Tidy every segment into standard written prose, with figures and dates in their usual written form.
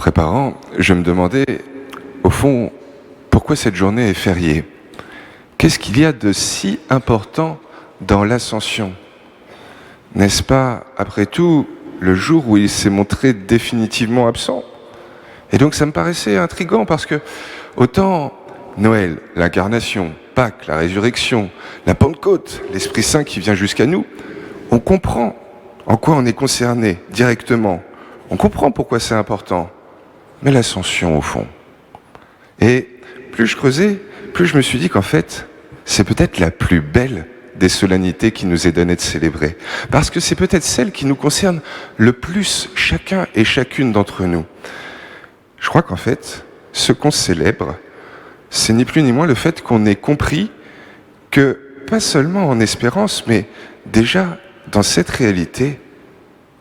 préparant, je me demandais, au fond, pourquoi cette journée est fériée? Qu'est-ce qu'il y a de si important dans l'Ascension? N'est-ce pas, après tout, le jour où il s'est montré définitivement absent? Et donc ça me paraissait intriguant parce que, autant Noël, l'incarnation, Pâques, la résurrection, la Pentecôte, l'Esprit Saint qui vient jusqu'à nous, on comprend en quoi on est concerné directement. On comprend pourquoi c'est important. Mais l'Ascension, au fond. Et plus je creusais, plus je me suis dit qu'en fait, c'est peut-être la plus belle des solennités qui nous est donnée de célébrer. Parce que c'est peut-être celle qui nous concerne le plus, chacun et chacune d'entre nous. Je crois qu'en fait, ce qu'on célèbre, c'est ni plus ni moins le fait qu'on ait compris que, pas seulement en espérance, mais déjà dans cette réalité,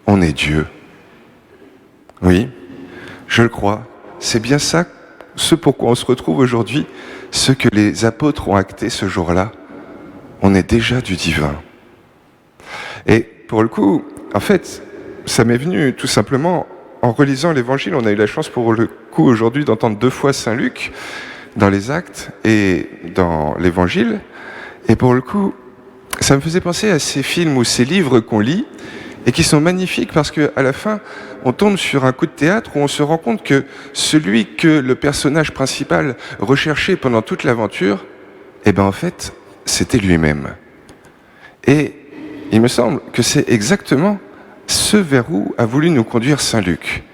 on est Dieu. Oui, je le crois. C'est bien ça, ce pourquoi on se retrouve aujourd'hui, ce que les apôtres ont acté ce jour-là. On est déjà du divin. Et pour le coup, en fait, ça m'est venu tout simplement en relisant l'Évangile. On a eu la chance pour le coup aujourd'hui d'entendre 2 fois Saint Luc dans les Actes et dans l'Évangile. Et pour le coup, ça me faisait penser à ces films ou ces livres qu'on lit et qui sont magnifiques parce qu'à la fin, on tombe sur un coup de théâtre où on se rend compte que celui que le personnage principal recherchait pendant toute l'aventure, eh ben en fait, c'était lui-même. Et il me semble que c'est exactement ce vers où a voulu nous conduire Saint Luc.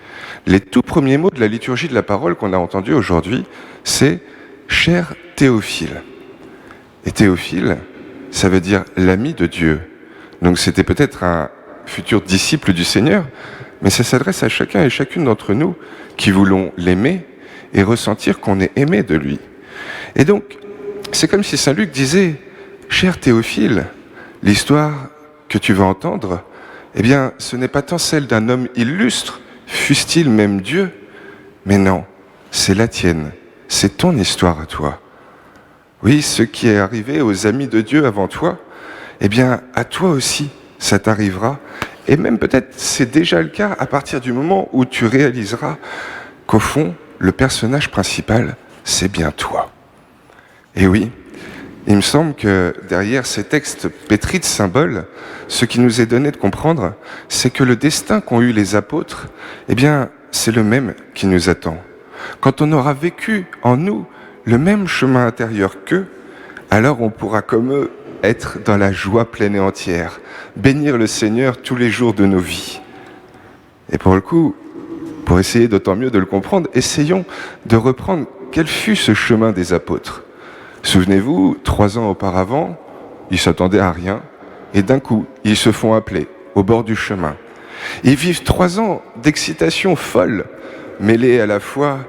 Les tout premiers mots de la liturgie de la parole qu'on a entendus aujourd'hui, c'est « cher Théophile ». Et Théophile, ça veut dire l'ami de Dieu. Donc c'était peut-être un futur disciple du Seigneur, mais ça s'adresse à chacun et chacune d'entre nous qui voulons l'aimer et ressentir qu'on est aimé de lui. Et donc, c'est comme si Saint Luc disait « cher Théophile, l'histoire que tu vas entendre, eh bien, ce n'est pas tant celle d'un homme illustre, fût-il même Dieu, mais non, c'est la tienne, c'est ton histoire à toi. Oui, ce qui est arrivé aux amis de Dieu avant toi, eh bien, à toi aussi, ça t'arrivera. Et même peut-être c'est déjà le cas à partir du moment où tu réaliseras qu'au fond, le personnage principal, c'est bien toi. Et oui, il me semble que derrière ces textes pétris de symboles, ce qui nous est donné de comprendre, c'est que le destin qu'ont eu les apôtres, eh bien, c'est le même qui nous attend. Quand on aura vécu en nous le même chemin intérieur qu'eux, alors on pourra comme eux être dans la joie pleine et entière, bénir le Seigneur tous les jours de nos vies. Et pour le coup, pour essayer d'autant mieux de le comprendre, essayons de reprendre quel fut ce chemin des apôtres. Souvenez-vous, 3 ans auparavant, ils s'attendaient à rien, et d'un coup, ils se font appeler au bord du chemin. Ils vivent 3 ans d'excitation folle, mêlée à la fois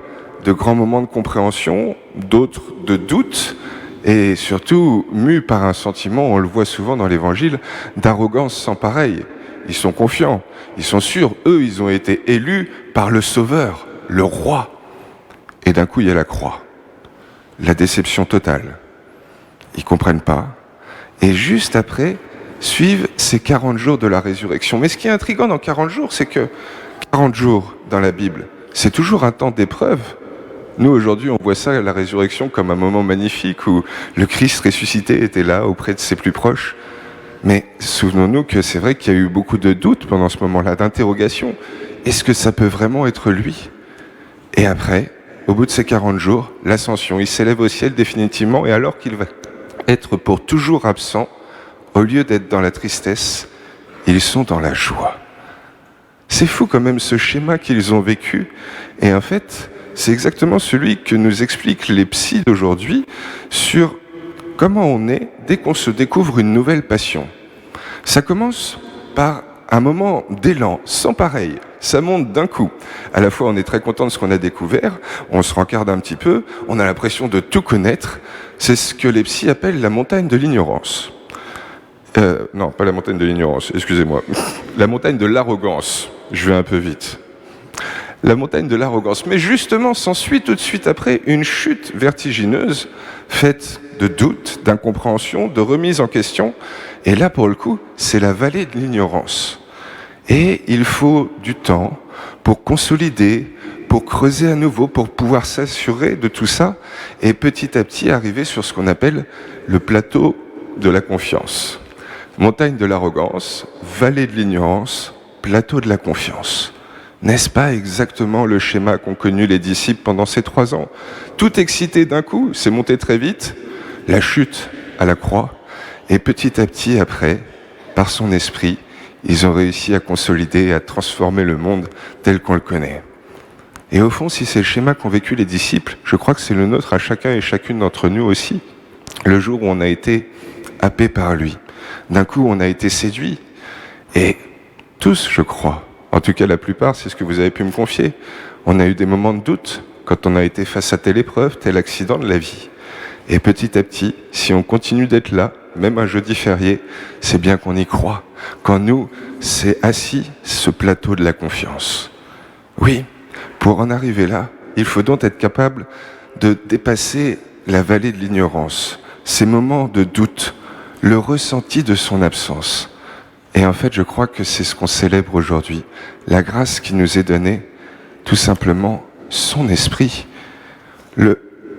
de grands moments de compréhension, d'autres de doute, et surtout mus par un sentiment, on le voit souvent dans l'Évangile, d'arrogance sans pareil. Ils sont confiants, ils sont sûrs, eux, ils ont été élus par le Sauveur, le Roi. Et d'un coup, il y a la croix, la déception totale. Ils ne comprennent pas. Et juste après, suivent ces 40 jours de la résurrection. Mais ce qui est intriguant dans 40 jours, c'est que 40 jours dans la Bible, c'est toujours un temps d'épreuve. Nous, aujourd'hui, on voit ça, la résurrection, comme un moment magnifique où le Christ ressuscité était là, auprès de ses plus proches. Mais souvenons-nous que c'est vrai qu'il y a eu beaucoup de doutes pendant ce moment-là, d'interrogations. Est-ce que ça peut vraiment être lui? Et après, au bout de ces 40 jours, l'ascension, il s'élève au ciel définitivement, et alors qu'il va être pour toujours absent, au lieu d'être dans la tristesse, ils sont dans la joie. C'est fou quand même ce schéma qu'ils ont vécu, et en fait, c'est exactement celui que nous expliquent les psys d'aujourd'hui sur comment on est dès qu'on se découvre une nouvelle passion. Ça commence par un moment d'élan sans pareil. Ça monte d'un coup. À la fois, on est très content de ce qu'on a découvert, on se rencarde un petit peu, on a l'impression de tout connaître. C'est ce que les psys appellent la montagne de l'ignorance. Non, pas la montagne de l'ignorance, excusez-moi. La montagne de l'arrogance. Je vais un peu vite. La montagne de l'arrogance. Mais justement, s'ensuit tout de suite après une chute vertigineuse, faite de doutes, d'incompréhension, de remise en question. Et là, pour le coup, c'est la vallée de l'ignorance. Et il faut du temps pour consolider, pour creuser à nouveau, pour pouvoir s'assurer de tout ça, et petit à petit arriver sur ce qu'on appelle le plateau de la confiance. Montagne de l'arrogance, vallée de l'ignorance, plateau de la confiance. N'est-ce pas exactement le schéma qu'ont connu les disciples pendant ces 3 ans? Tout excité d'un coup, c'est monté très vite, la chute à la croix, et petit à petit après, par son esprit, ils ont réussi à consolider et à transformer le monde tel qu'on le connaît. Et au fond, si c'est le schéma qu'ont vécu les disciples, je crois que c'est le nôtre à chacun et chacune d'entre nous aussi. Le jour où on a été happé par lui, d'un coup on a été séduit, et tous, je crois, en tout cas la plupart, c'est ce que vous avez pu me confier, on a eu des moments de doute quand on a été face à telle épreuve, tel accident de la vie. Et petit à petit, si on continue d'être là, même un jeudi férié, c'est bien qu'on y croit. Qu'en nous, c'est assis ce plateau de la confiance. Oui, pour en arriver là, il faut donc être capable de dépasser la vallée de l'ignorance, ces moments de doute, le ressenti de son absence. Et en fait, je crois que c'est ce qu'on célèbre aujourd'hui. La grâce qui nous est donnée, tout simplement, son esprit.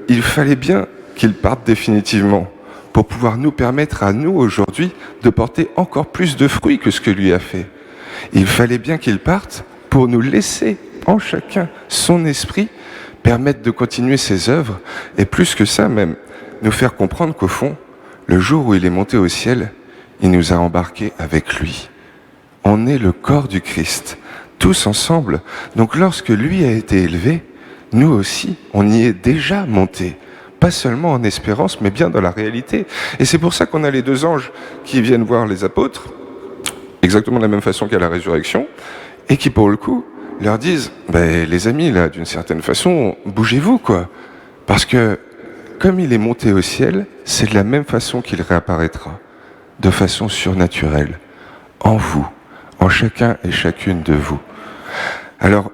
Il fallait bien qu'il parte définitivement pour pouvoir nous permettre à nous aujourd'hui de porter encore plus de fruits que ce que lui a fait. Il fallait bien qu'il parte pour nous laisser en chacun son esprit, permettre de continuer ses œuvres et plus que ça même, nous faire comprendre qu'au fond, le jour où il est monté au ciel, il nous a embarqués avec lui. On est le corps du Christ, tous ensemble. Donc lorsque lui a été élevé, nous aussi, on y est déjà montés. Pas seulement en espérance, mais bien dans la réalité. Et c'est pour ça qu'on a les 2 anges qui viennent voir les apôtres, exactement de la même façon qu'à la résurrection, et qui pour le coup leur disent les amis, là, d'une certaine façon, bougez-vous, quoi. Parce que comme il est monté au ciel, c'est de la même façon qu'il réapparaîtra, de façon surnaturelle, en vous, en chacun et chacune de vous. Alors,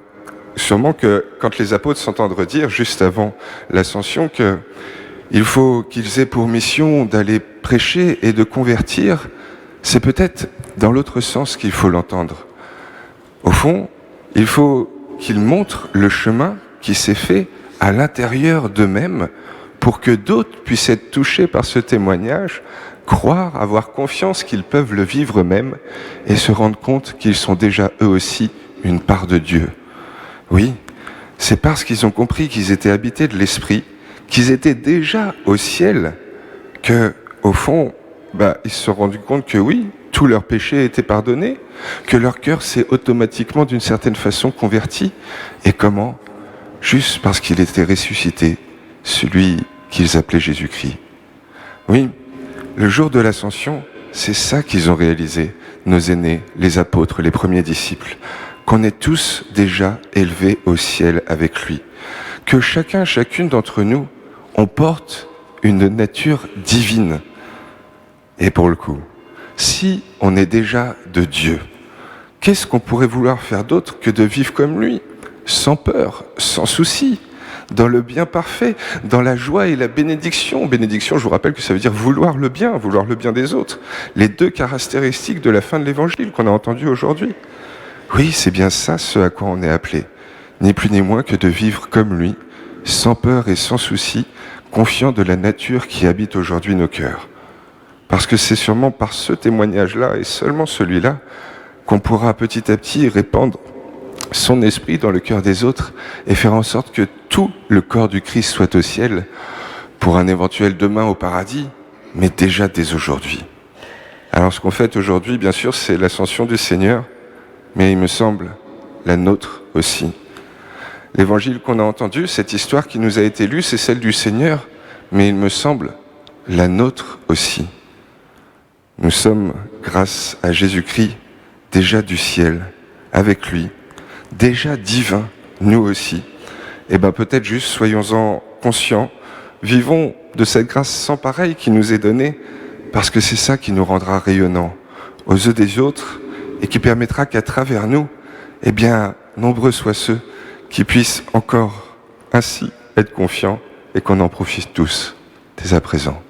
sûrement que quand les apôtres s'entendent redire, juste avant l'ascension, qu'il faut qu'ils aient pour mission d'aller prêcher et de convertir, c'est peut-être dans l'autre sens qu'il faut l'entendre. Au fond, il faut qu'ils montrent le chemin qui s'est fait à l'intérieur d'eux-mêmes pour que d'autres puissent être touchés par ce témoignage, croire, avoir confiance qu'ils peuvent le vivre eux-mêmes et se rendre compte qu'ils sont déjà eux aussi une part de Dieu. Oui, c'est parce qu'ils ont compris qu'ils étaient habités de l'Esprit, qu'ils étaient déjà au ciel, que, au fond, ils se sont rendus compte que oui, tous leurs péchés étaient pardonnés, que leur cœur s'est automatiquement d'une certaine façon converti. Et comment? Juste parce qu'il était ressuscité, celui qu'ils appelaient Jésus-Christ. Oui, le jour de l'ascension, c'est ça qu'ils ont réalisé, nos aînés, les apôtres, les premiers disciples, qu'on est tous déjà élevés au ciel avec lui, que chacun, chacune d'entre nous, on porte une nature divine. Et pour le coup, si on est déjà de Dieu, qu'est-ce qu'on pourrait vouloir faire d'autre que de vivre comme lui, sans peur, sans souci, dans le bien parfait, dans la joie et la bénédiction. Bénédiction, je vous rappelle que ça veut dire vouloir le bien des autres. Les 2 caractéristiques de la fin de l'évangile qu'on a entendu aujourd'hui. Oui, c'est bien ça ce à quoi on est appelé, ni plus ni moins que de vivre comme lui, sans peur et sans souci, confiant de la nature qui habite aujourd'hui nos cœurs. Parce que c'est sûrement par ce témoignage-là, et seulement celui-là, qu'on pourra petit à petit répandre son esprit dans le cœur des autres et faire en sorte que tout le corps du Christ soit au ciel, pour un éventuel demain au paradis, mais déjà dès aujourd'hui. Alors ce qu'on fête aujourd'hui, bien sûr, c'est l'ascension du Seigneur, mais il me semble la nôtre aussi. L'évangile qu'on a entendu, cette histoire qui nous a été lue, c'est celle du Seigneur, mais il me semble la nôtre aussi. Nous sommes, grâce à Jésus-Christ, déjà du ciel, avec lui, déjà divins, nous aussi. Et peut-être juste soyons-en conscients, vivons de cette grâce sans pareille qui nous est donnée, parce que c'est ça qui nous rendra rayonnants aux yeux des autres et qui permettra qu'à travers nous, nombreux soient ceux qui puissent encore ainsi être confiants et qu'on en profite tous dès à présent.